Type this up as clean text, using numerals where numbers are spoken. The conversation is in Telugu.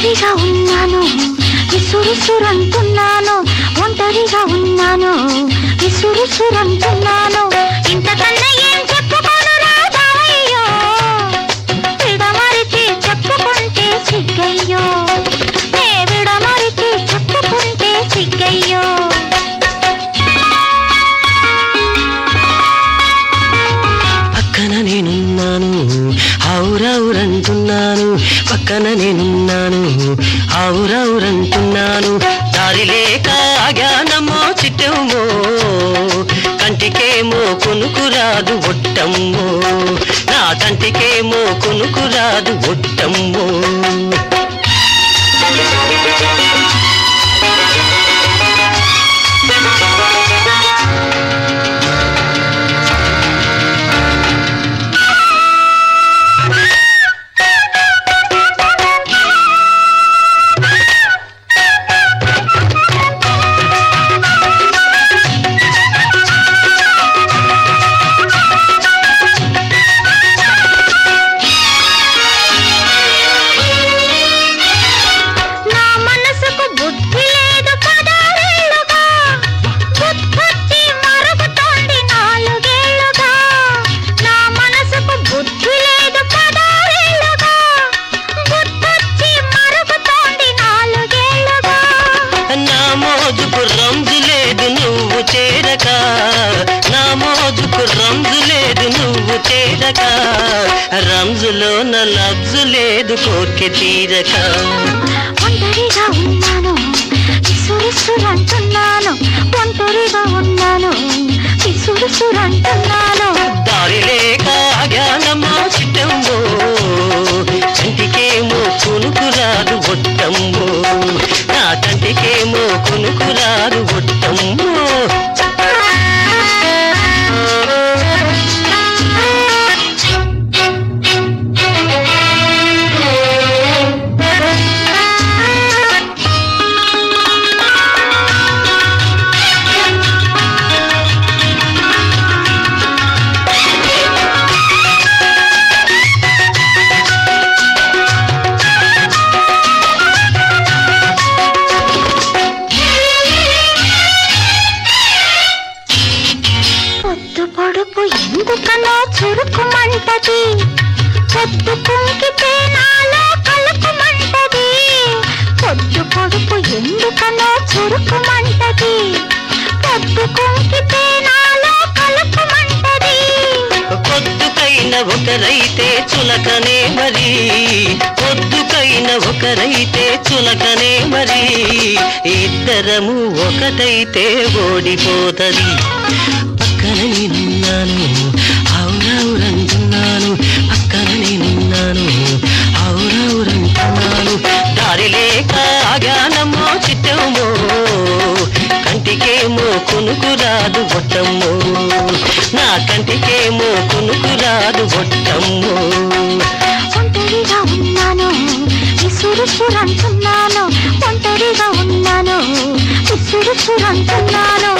ఒంటరిగా ఉన్నాను విసురుసురంటున్నాను, ఒంటరిగా ఉన్నాను విసురుసురంటున్నాను. ఇంతకన్నా ఏం చెప్పుకోను రాజాయ్యో, విడమరిచి చెప్పుకుంటే సిగ్గయ్యో, నే విడమరిచి చెప్పుకుంటే సిగ్గయ్యో. పక్కన నేనున్నాను ఔరౌరంటున్నాను, పక్కన నేనున్నాను ఔరౌరంటున్నాను. దారి లేక ఆగానమ్మో చిట్టమ్మో, కంటికేమో కొనుకురాదు ఒట్టమ్మో, నా కంటికేమో కొనుకురాదు ఒట్టమ్మో. రంజు లేదు నువ్వు చేరక, నా మోజుకు రంజు లేదు నువ్వు చేరక, రంజులో నా లబ్జు లేదు కోర్కె తీరక. ఒంటరిగా ఉన్నాను విసురుసురంటున్నాను, ఒంటరిగా ఉన్నాను విసురుసురంటున్నాను. దారి లేక ఆగానమ్మో చిట్టమ్మో, కంటికేమో కొనుకురాదు ఒట్టమ్మో, నా కంటికేమో కొనుకురాదు ఒట్టమ్మో. పొడుపు ఎందుకనో చురుకుమంటది, పొద్దు కుంకితే నాలో కలుకుమంటది. పొద్దు పొడుపు ఎందుకనో చురుకుమంటది, పొద్దు కుంకితే నాలో కలుకుమంటది. పొద్దుకైన ఒకరైతే చులకనే మరి, పొద్దుకైన ఒకరైతే చులకనే మరి, ఇద్దరము ఒకటైతే ఓడిపోతది. పక్కన నేనున్నాను ఔరౌరంటున్నాను, పక్కన నేనున్నాను ఔరౌరంటున్నాను. దారి లేక ఆగానమ్మో చిట్టమ్మో, కంటికేమో కొనుకురాదు ఒట్టమ్మో, నా కంటికేమో కొనుకురాదు ఒట్టమ్మో. ఒంటరిగా ఉన్నాను విసురుసురంటున్నాను, ఒంటరిగా ఉన్నాను విసురుసురంటున్నాను.